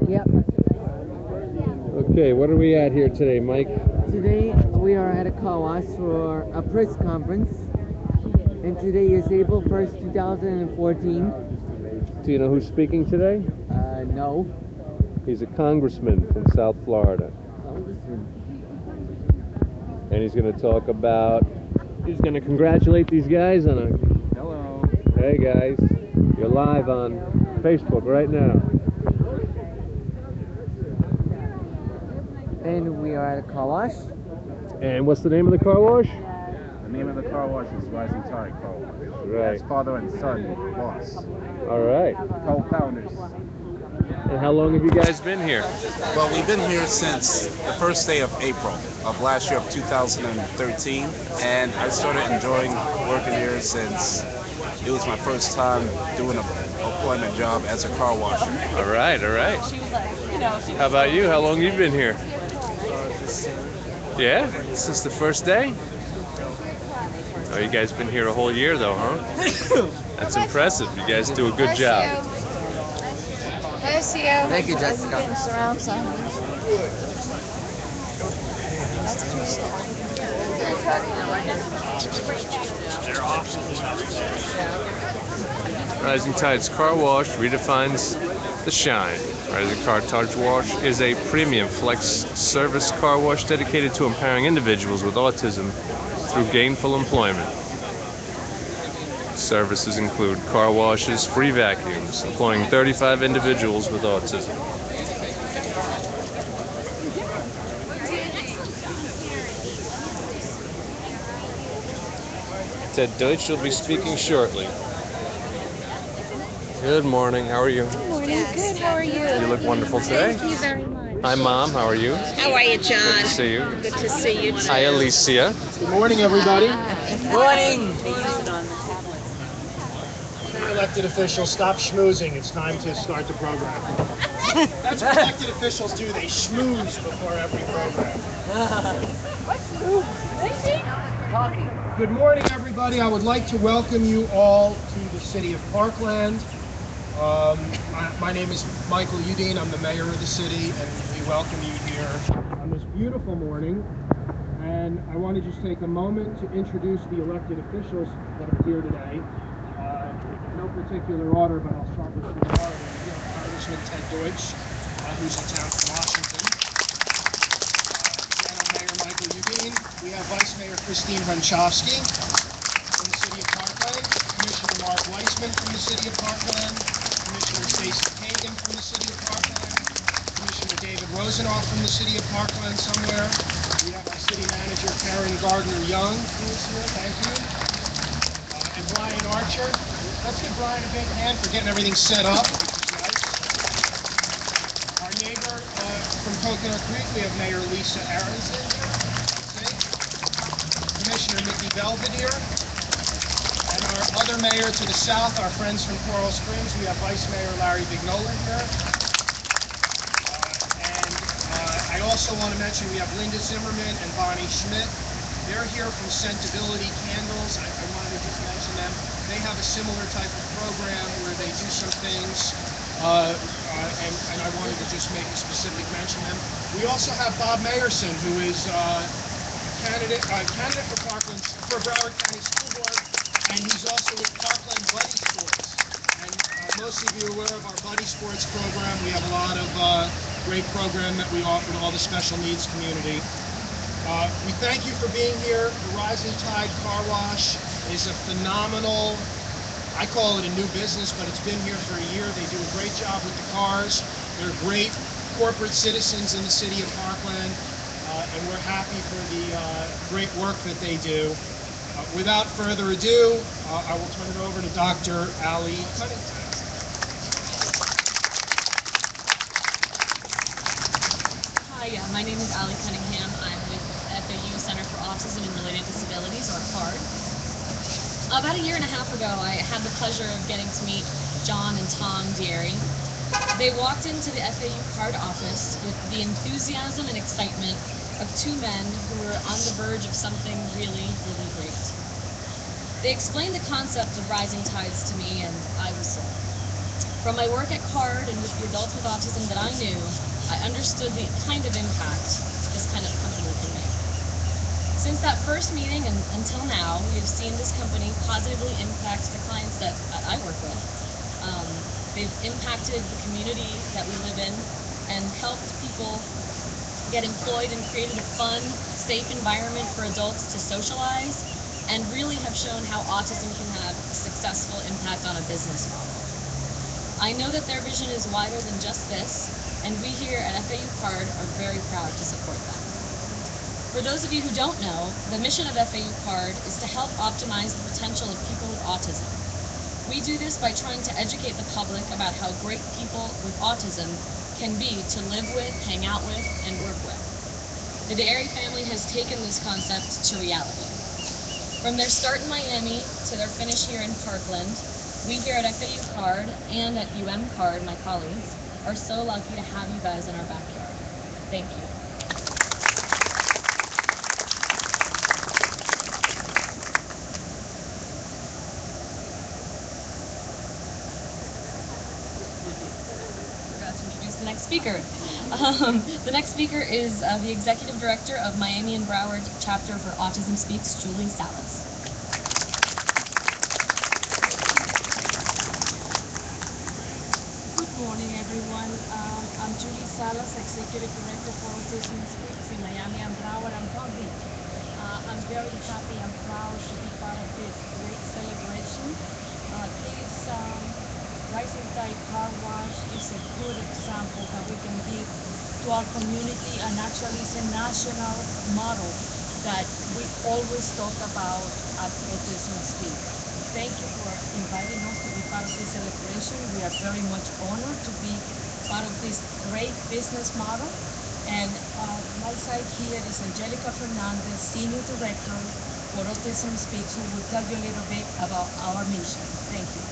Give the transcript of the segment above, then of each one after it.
Yep. Okay, what are we at here today, Mike? Today we are at a car wash for a press conference. And today is April 1st, 2014. Do you know who's speaking today? No. He's a congressman from South Florida. Congressman. And he's going to talk about, he's going to congratulate these guys on a... Hello. Hey guys, you're live on Facebook right now. And we are at a car wash. And what's the name of the car wash? The name of the car wash is Rising Tide Car Wash. Right. It's father and son boss. All right. Co-founders. And how long have you guys been here? Well, we've been here since the first day of April of last year of 2013, and I started enjoying working here since it was my first time doing an employment job as a car washer. All right, all right. How about you? How long have you been here? Yeah? Since the first day? Oh, you guys been here a whole year though, huh? That's impressive. You guys do a good job. Bless you. Thank you, Jessica. Surround sound. Rising Tide's Car Wash redefines the shine. Rising Tide Wash is a premium flex service car wash dedicated to empowering individuals with autism through gainful employment. Services include car washes, free vacuums, employing 35 individuals with autism. Ted Deutsch will be speaking shortly. Good morning, how are you? Good morning. Good. How are you? You look wonderful today. Thank you very much. Hi, Mom. How are you? How are you, John? Good to see you. Good to see you too. Hi, Alicia. Good morning, everybody. Morning. Elected officials, stop schmoozing. It's time to start the program. That's what elected officials do. They schmooze before every program. Good morning, everybody. I would like to welcome you all to the city of Parkland. My name is Michael Udine. I'm the mayor of the city, and we welcome you here on this beautiful morning. And I want to just take a moment to introduce the elected officials that are here today. No particular order, but I'll start with Congressman Ted Deutsch, who's in town from Washington. General Mayor Michael Udine. We have Vice Mayor Christine Hunchofsky from the city of Parkland. Commissioner Mark Weissman from the city of Parkland. Commissioner Stacey Kagan from the city of Parkland. Commissioner David Rosenoff from the city of Parkland somewhere. We have our city manager Karen Gardner-Young, who is here. Thank you. And Brian Archer. Let's give Brian a big hand for getting everything set up, which is nice. Our neighbor from Coconut Creek, we have Mayor Lisa Aronson here. Commissioner Mickey Belvedere. And our other mayor to the south, our friends from Coral Springs, we have Vice Mayor Larry Vignola here. I also want to mention we have Linda Zimmerman and Bonnie Schmidt. They're here from Scentsability Candles. I wanted to just mention them. They have a similar type of program where they do some things, and I wanted to just make a specific mention of them. We also have Bob Mayerson, who is candidate for Parkland, for Broward County School Board, and he's also with Parkland Buddy Sports. And most of you are aware of our Buddy Sports program. We have a lot of great program that we offer to all the special needs community. We thank you for being here. The Rising Tide Car Wash is a phenomenal, I call it a new business, but it's been here for a year. They do a great job with the cars. They're great corporate citizens in the city of Parkland, and we're happy for the great work that they do. Without further ado, I will turn it over to Dr. Ali Cunningham. Hi, my name is Ali Cunningham. I'm with FAU Center for Autism and Related Disabilities, or CARD. About a year and a half ago, I had the pleasure of getting to meet John and Tom Dieri. They walked into the FAU CARD office with the enthusiasm and excitement of two men who were on the verge of something really, really great. They explained the concept of rising tides to me, and I was sold. From my work at CARD and with the adults with autism that I knew, I understood the kind of impact this kind of company can make. Since that first meeting and until now, we have seen this company positively impact the clients that I work with. They've impacted the community that we live in and helped people get employed and created a fun, safe environment for adults to socialize, and really have shown how autism can have a successful impact on a business model. I know that their vision is wider than just this, and we here at FAU CARD are very proud to support them. For those of you who don't know, the mission of FAU CARD is to help optimize the potential of people with autism. We do this by trying to educate the public about how great people with autism can be to live with, hang out with, and work with. The Dairy family has taken this concept to reality. From their start in Miami to their finish here in Parkland, we here at FAU CARD and at CARD, my colleagues, are so lucky to have you guys in our backyard. Thank you. Forgot to introduce the next speaker. The next speaker is the Executive Director of Miami and Broward Chapter for Autism Speaks, Julie Salas. Good morning, everyone. I'm Julie Salas, Executive Director for Autism Speaks in Miami and Broward and Palm Beach. I'm very happy and proud to be part of this great celebration. Rising Tide Car Wash is a good example that we can give to our community, and actually it's a national model that we always talk about at Autism Speaks. Thank you for inviting us to be part of this celebration. We are very much honored to be part of this great business model. And my side here is Angelica Fernandez, Senior Director for Autism Speaks, who will tell you a little bit about our mission. Thank you.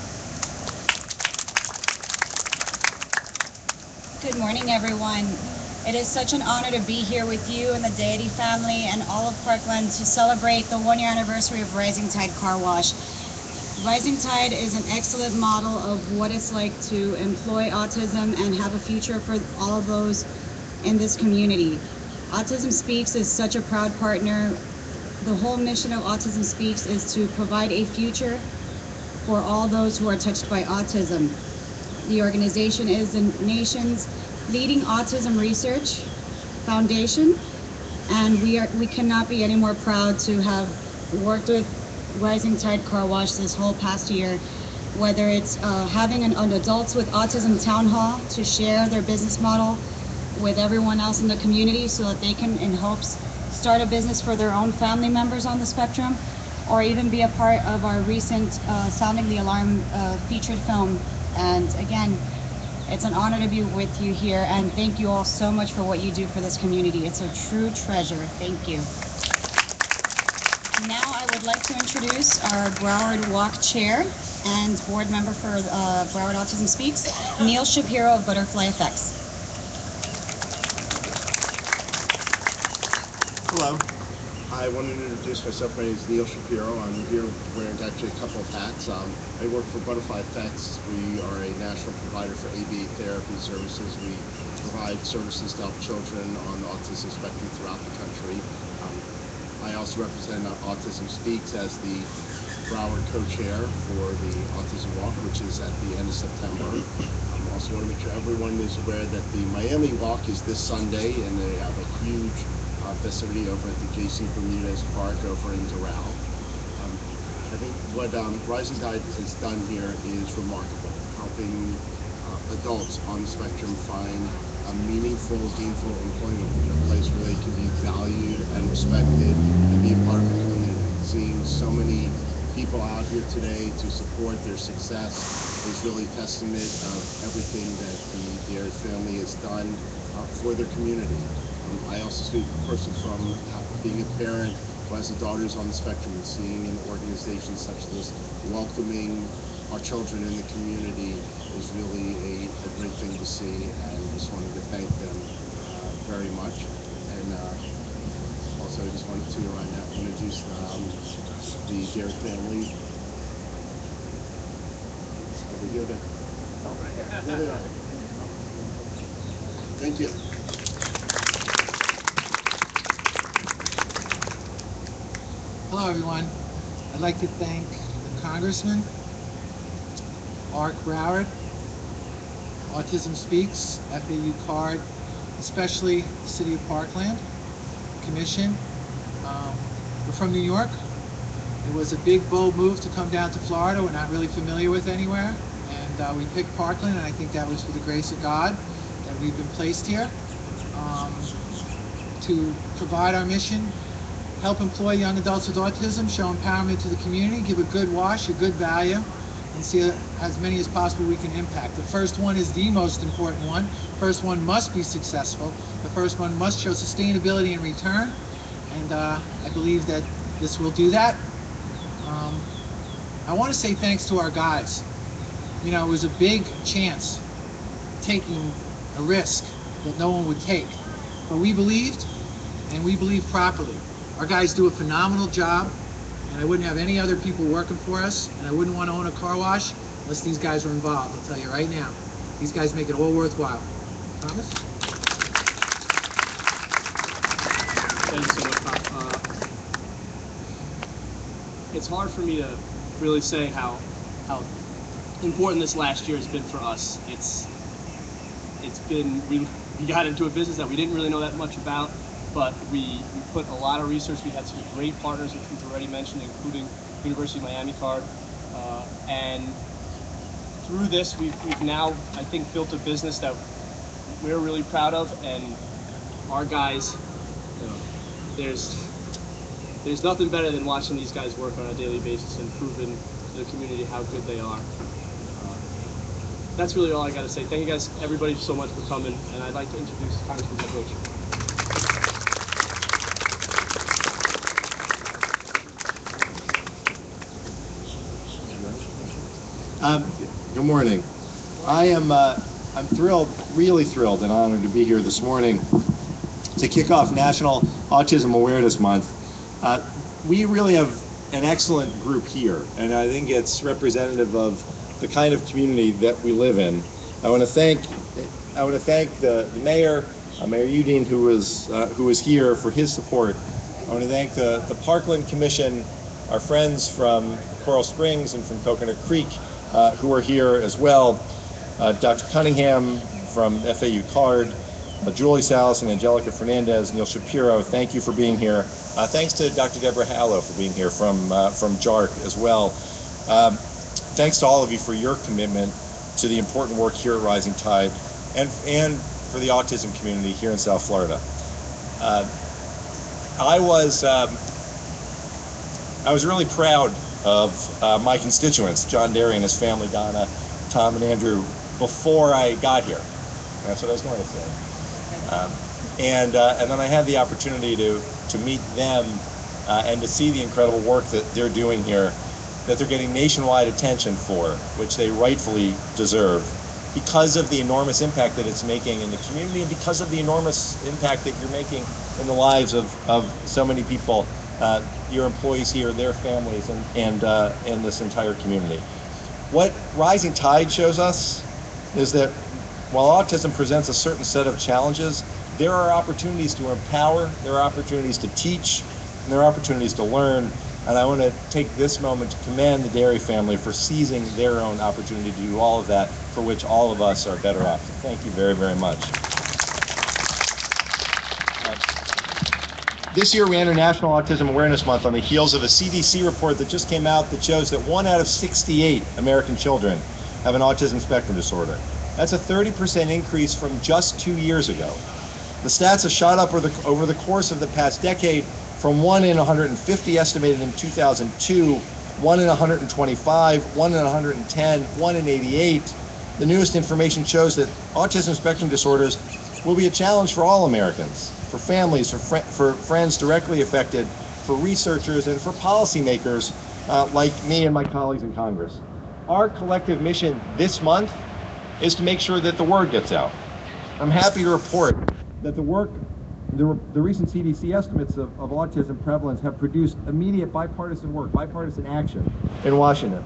Good morning, everyone. It is such an honor to be here with you and the Deity family and all of Parkland to celebrate the 1-year anniversary of Rising Tide Car Wash. Rising Tide is an excellent model of what it's like to employ autism and have a future for all of those in this community. Autism Speaks is such a proud partner. The whole mission of Autism Speaks is to provide a future for all those who are touched by autism. The organization is the nation's leading autism research foundation, and we cannot be any more proud to have worked with Rising Tide Car Wash this whole past year, whether it's having an Adults with Autism Town Hall to share their business model with everyone else in the community so that they can, in hopes, start a business for their own family members on the spectrum, or even be a part of our recent Sounding the Alarm featured film. And again, it's an honor to be with you here, and thank you all so much for what you do for this community. It's a true treasure. Thank you. Now I would like to introduce our Broward Walk Chair and board member for Broward Autism Speaks, Neil Shapiro of Butterfly Effects. Hello. I wanted to introduce myself. My name is Neil Shapiro. I'm here wearing actually a couple of hats. I work for Butterfly Effects. We are a national provider for ABA therapy services. We provide services to help children on the autism spectrum throughout the country. I also represent Autism Speaks as the Broward co-chair for the Autism Walk, which is at the end of September. I also want to make sure everyone is aware that the Miami Walk is this Sunday, and they have a huge festivity over at the J.C. Bermudez Park over in Doral. I think what Rising Tide has done here is remarkable, helping adults on the spectrum find a meaningful, gainful employment, a place where they can be valued and respected and be a part of the community. Seeing so many people out here today to support their success is really a testament of everything that the Dairy family has done for their community. I also speak, of course, from being a parent who has a daughters on the spectrum, and seeing an organization such as this welcoming our children in the community is really a great thing to see, and just wanted to thank them very much. And also I just wanted to introduce the Dairy family over here to There they are. Thank you. Hello, everyone. I'd like to thank the Congressman, Mark Broward, Autism Speaks, FAU Card, especially the City of Parkland, Commission. We're from New York. It was a big, bold move to come down to Florida. We're not really familiar with anywhere. And we picked Parkland, and I think that was for the grace of God that we've been placed here to provide our mission, help employ young adults with autism, show empowerment to the community, give a good wash, a good value, and see as many as possible we can impact. The first one is the most important one. First one must be successful. The first one must show sustainability in return, and I believe that this will do that. I want to say thanks to our guys. You know, it was a big chance, taking a risk that no one would take, but we believed, and we believed properly. Our guys do a phenomenal job, and I wouldn't have any other people working for us, and I wouldn't want to own a car wash unless these guys were involved. I'll tell you right now, these guys make it all worthwhile. Thomas? Thanks so much, Bob. It's hard for me to really say how important this last year has been for us. It's been, we got into a business that we didn't really know that much about, but we put a lot of research. We had some great partners, which we've already mentioned, including University of Miami Card. And through this, we've now, I think, built a business that we're really proud of, and our guys, you know, there's nothing better than watching these guys work on a daily basis and proving to the community how good they are. That's really all I got to say. Thank you guys, everybody, so much for coming, and I'd like to introduce Congressman Bush. Good morning. I'm thrilled, really thrilled and honored to be here this morning to kick off National Autism Awareness Month. We really have an excellent group here, and I think it's representative of the kind of community that we live in. I want to thank the mayor, Mayor Udine, who was here for his support. I want to thank the Parkland Commission, our friends from Coral Springs and from Coconut Creek, who are here as well. Dr. Cunningham from FAU Card, Julie Salas and Angelica Fernandez, Neil Shapiro, thank you for being here. Thanks to Dr. Deborah Hallow for being here from JARC as well. Thanks to all of you for your commitment to the important work here at Rising Tide and for the autism community here in South Florida. I was really proud of my constituents, John Derry and his family, Donna, Tom, and Andrew, before I got here. That's what I was going to say. And then I had the opportunity to meet them and to see the incredible work that they're doing here, that they're getting nationwide attention for, which they rightfully deserve, because of the enormous impact that it's making in the community and because of the enormous impact that you're making in the lives of so many people, your employees here, their families, and this entire community. What Rising Tide shows us is that while autism presents a certain set of challenges, there are opportunities to empower, there are opportunities to teach, and there are opportunities to learn. And I want to take this moment to commend the Derry family for seizing their own opportunity to do all of that, for which all of us are better off. So thank you very, very much. This year we enter National Autism Awareness Month on the heels of a CDC report that just came out that shows that 1 out of 68 American children have an autism spectrum disorder. That's a 30% increase from just 2 years ago. The stats have shot up over the course of the past decade, from 1 in 150 estimated in 2002, 1 in 125, 1 in 110, 1 in 88. The newest information shows that autism spectrum disorders will be a challenge for all Americans, for families, for friends directly affected, for researchers, and for policymakers like me and my colleagues in Congress. Our collective mission this month is to make sure that the word gets out. I'm happy to report that the recent CDC estimates of autism prevalence have produced immediate bipartisan work, bipartisan action in Washington.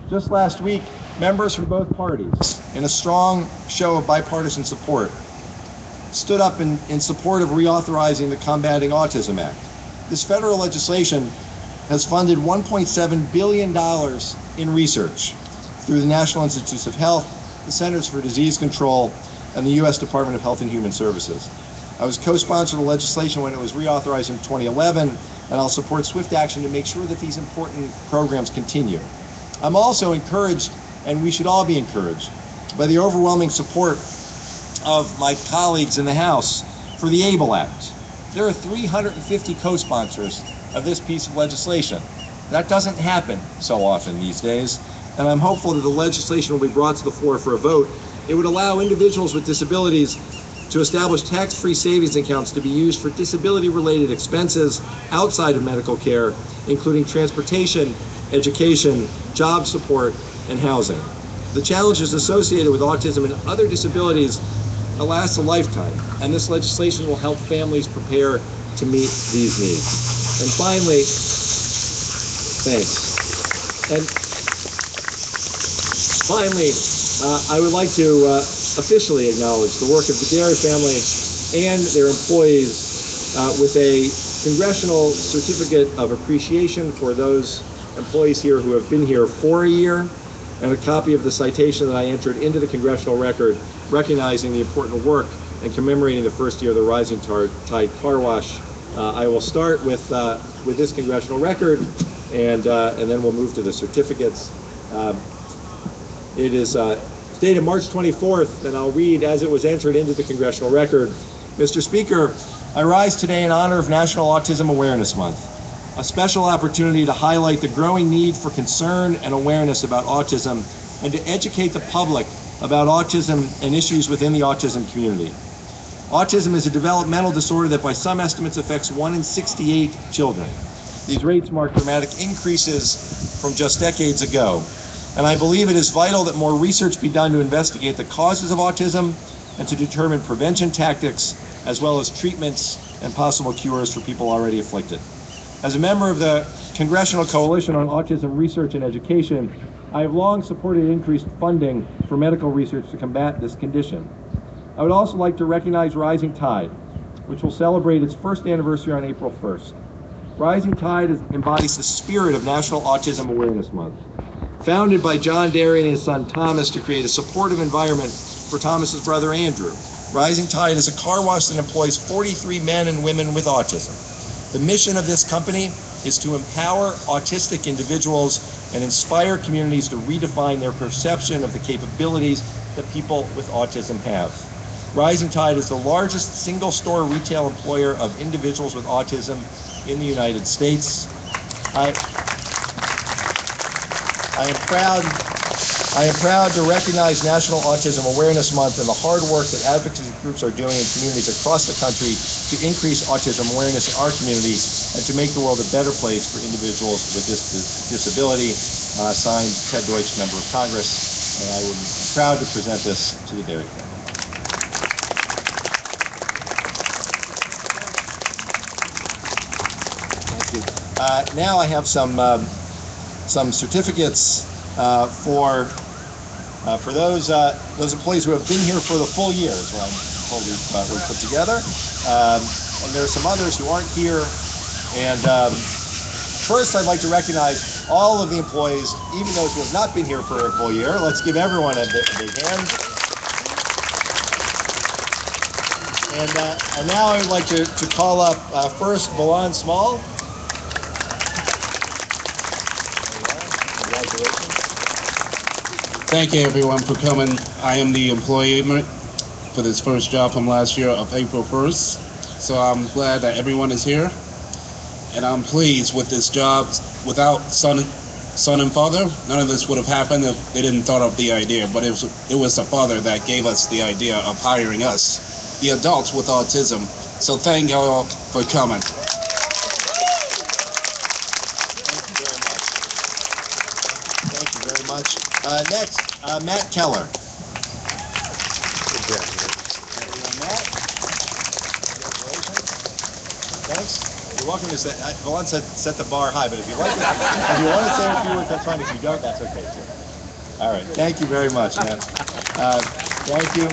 Just last week, members from both parties, in a strong show of bipartisan support, stood up in support of reauthorizing the Combating Autism Act. This federal legislation has funded $1.7 billion in research through the National Institutes of Health, the Centers for Disease Control, and the U.S. Department of Health and Human Services. I was co-sponsor of the legislation when it was reauthorized in 2011, and I'll support swift action to make sure that these important programs continue. I'm also encouraged, and we should all be encouraged, by the overwhelming support of my colleagues in the House for the ABLE Act. There are 350 co-sponsors of this piece of legislation. That doesn't happen so often these days, and I'm hopeful that the legislation will be brought to the floor for a vote. It would allow individuals with disabilities to establish tax-free savings accounts to be used for disability-related expenses outside of medical care, including transportation, education, job support, and housing. The challenges associated with autism and other disabilities last a lifetime, and this legislation will help families prepare to meet these needs. And finally, thanks. And finally, I would like to officially acknowledge the work of the Dairy family and their employees with a Congressional Certificate of Appreciation for those employees here who have been here for a year, and a copy of the citation that I entered into the congressional record recognizing the important work and commemorating the first year of the Rising Tide Car Wash. I will start with this congressional record, and then we'll move to the certificates. It is dated March 24th, and I'll read as it was entered into the congressional record. Mr. Speaker, I rise today in honor of National Autism Awareness Month, a special opportunity to highlight the growing need for concern and awareness about autism and to educate the public about autism and issues within the autism community. Autism is a developmental disorder that by some estimates affects 1 in 68 children. These rates mark dramatic increases from just decades ago. And I believe it is vital that more research be done to investigate the causes of autism and to determine prevention tactics, as well as treatments and possible cures for people already afflicted. As a member of the Congressional Coalition on Autism Research and Education, I have long supported increased funding for medical research to combat this condition. I would also like to recognize Rising Tide, which will celebrate its first anniversary on April 1st. Rising Tide embodies the spirit of National Autism Awareness Month. Founded by John Derry and his son Thomas to create a supportive environment for Thomas's brother Andrew, Rising Tide is a car wash that employs 43 men and women with autism. The mission of this company is to empower autistic individuals and inspire communities to redefine their perception of the capabilities that people with autism have. Rising Tide is the largest single-store retail employer of individuals with autism in the United States. I am proud to recognize National Autism Awareness Month and the hard work that advocacy groups are doing in communities across the country to increase autism awareness in our community and to make the world a better place for individuals with this disability. Signed, Ted Deutsch, Member of Congress, and I would be proud to present this to the Dairy family. Thank you. Now I have some certificates for those employees who have been here for the full year, is what I'm told we've put together. And there are some others who aren't here. And first, I'd like to recognize all of the employees, even those who have not been here for a full year. Let's give everyone a big hand. And now I would like to call up first Milan Small. Thank you everyone for coming. I am the employee for this first job from last year of April 1st. So I'm glad that everyone is here. And I'm pleased with this job. Without son and father, none of this would have happened if they didn't thought of the idea. But it was the father that gave us the idea of hiring us, the adults with autism. So thank you all for coming. Next, Matt Keller. Matt. Thanks. You're welcome to set. Valon set the bar high, but if you like it, if you want to say a few words, that's fine. If you don't, that's okay too. All right. Thank you very much, man. Thank you.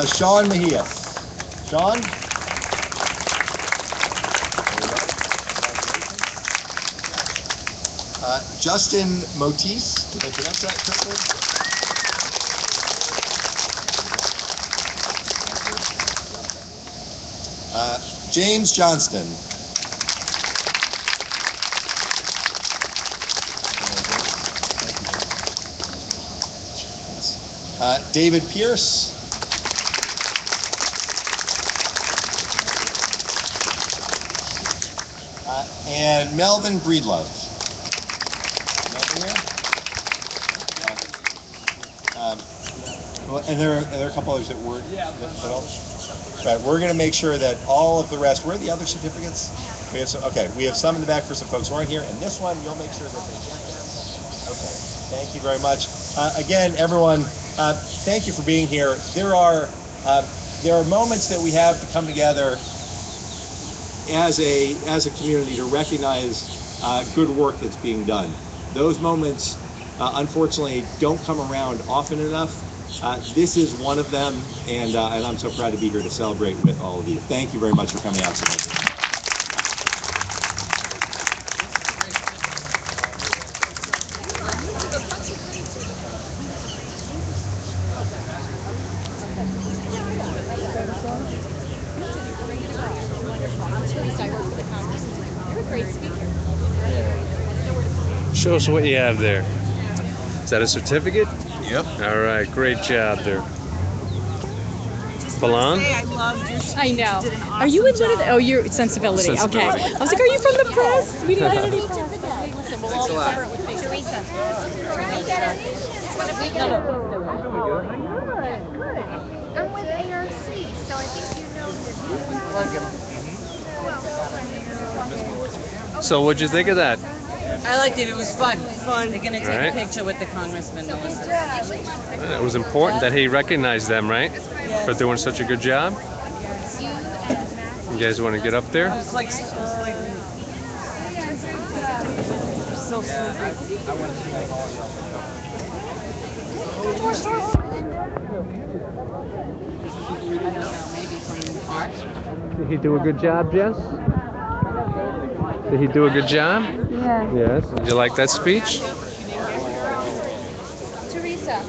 Sean Mejia. Sean? Justin Motis. Did I pronounce that correctly? James Johnston. David Pierce. And Melvin Breedlove. Melvin here? And there are a couple others that were. Right, we're going to make sure that all of the rest. Where are the other certificates? We have some. Okay, we have some in the back for some folks who aren't here, and this one you'll make sure that they get them. Okay, thank you very much. Again, everyone, thank you for being here. There are moments that we have to come together as a community to recognize good work that's being done. Those moments, unfortunately, don't come around often enough. This is one of them, and I'm so proud to be here to celebrate with all of you. Thank you very much for coming out tonight. Show us what you have there. Is that a certificate? Yep. All right, great job there. Balan? I know. Are you in one of the, oh, you're Scentsability. Okay. I was like, are you from the press? We didn't have any press. Thanks a lot. Teresa. I'm with ARC, so I think you know this. So what'd you think of that? I liked it. It was fun. They're going to take Right. a picture with the congressman. It was important that he recognized them, right? Yes. For doing such a good job. You guys want to get up there? It's like so Did he do a good job, Jess? Did he do a good job? Yeah. Yes. Did you like that speech? Teresa.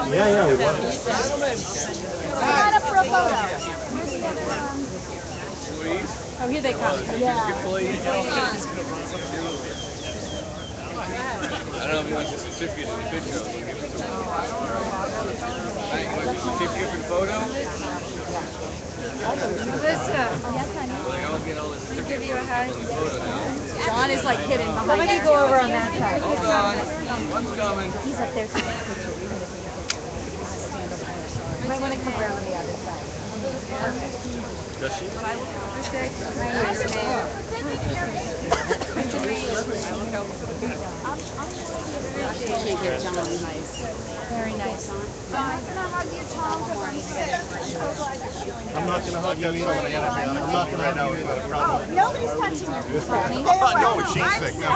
Yeah, we want it. Come on up for a photo. Oh, here they come. Yeah. I don't know if you want the certificate in the picture. Certificate and photo? Melissa. I'll give you a hug. John is like hidden behind. Somebody go over on that side. One's coming. He's up there for that picture. You might want to come around on the other side. Does she? Very nice. I'm gonna hug you, Tom, because I'm sick. I'm not going to hug you. I'm not going to hug you. Nobody's touching you, Tony. No, she's sick. No.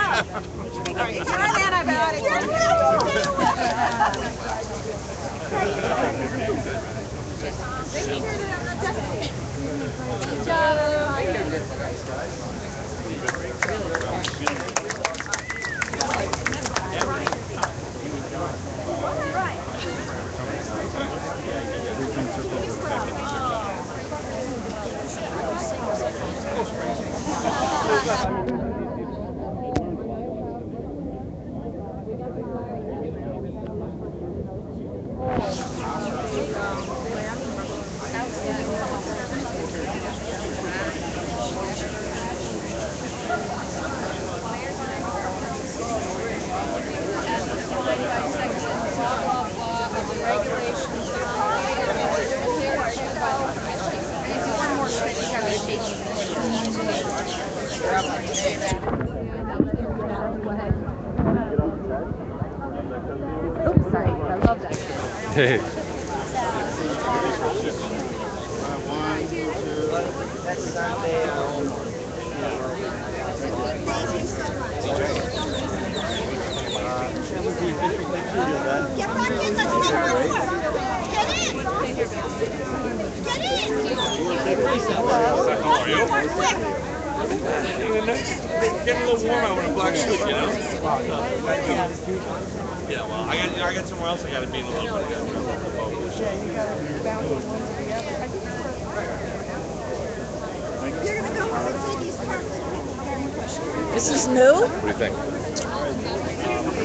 One more. Hey. Getting a little warm out with a black suit, you know? Yeah, well, I got somewhere else I got to be in a little bit. This is new? What do you think?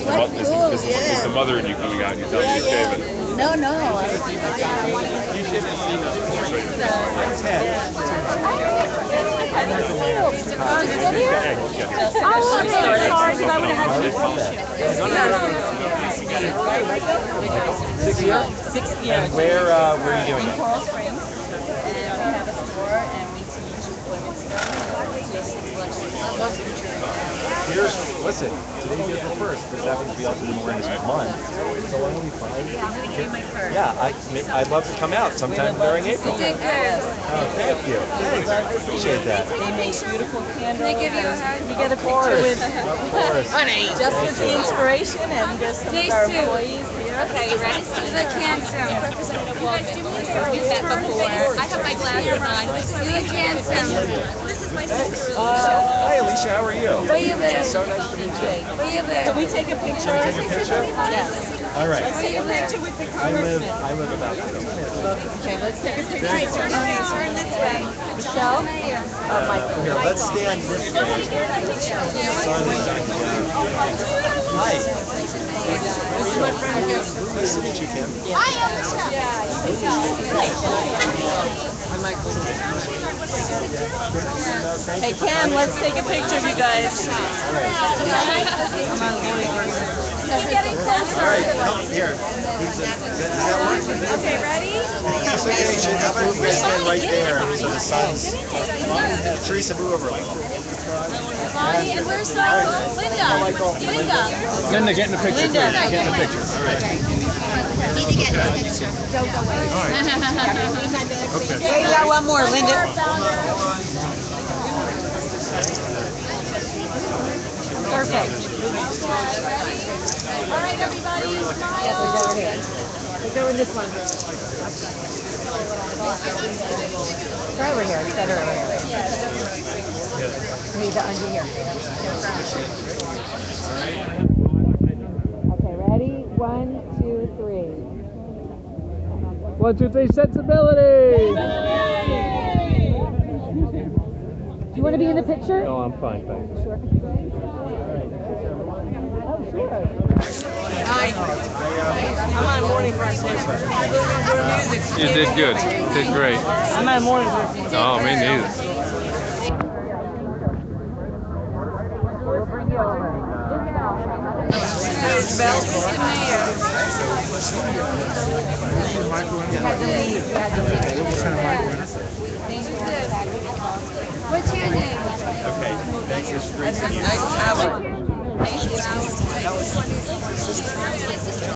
What? Cool, Is yeah. the mother in you coming out and you tell me you're shaving? No, no. And where are you doing it? Coral Springs. And we have a store and we teach women's Listen, today's April 1st. This happens to be Autism Awareness Month. So why don't we find Yeah, I'm going to give you my card. Yeah, I'd love to come out sometime during April. You did good. Oh, thank you. Thanks. I appreciate that. They make beautiful candles. Can I give you a hug? You get a picture with Honey. just with the inspiration and just some of our employees here. Okay, you ready? The cancer. Representative Walden. You've met before. I have my glasses on. You look handsome. This is my sister, Alicia. Hi, Alicia. How are you? Where you live? So nice to meet you. Where you live? Can we take a picture? Can we take a picture? Yes. All right. Let's take a picture with the I live congressman. about 2 minutes. Okay, let's take a picture. Very Turn this way. Michelle? Michael. Here, let's stand this way. The sun is shining down. Hi. This is my friend Kim. Nice to meet you, Kim. Hi, Alicia. Hey, Cam, let's take a picture of you guys. You're getting closer. All right, come here. Does that work? Okay, ready? It's okay, you should have you guys stand right there so the sun's... Teresa, move over a little. Bonnie, and where's Linda? Linda. Linda, get in the picture, please. Get in the picture. All right. Okay. Hey, you got one more, Linda. Perfect. All right, everybody. Yes, we'll go here. We'll go in this one. Try over here. It's better over here. We need to undo here. Okay, ready? 1, 2, 3. 1, 2, 3, sensibility! Do you want to be in the picture? No, I'm fine, thanks. Sure. Oh, sure. Hi. I'm on morning presentation. You did good. You did great. I'm on morning presentation. No, me neither. We'll bring you over. What's your name? Okay, thanks. It's great to meet you. Nice to have you. Thank you.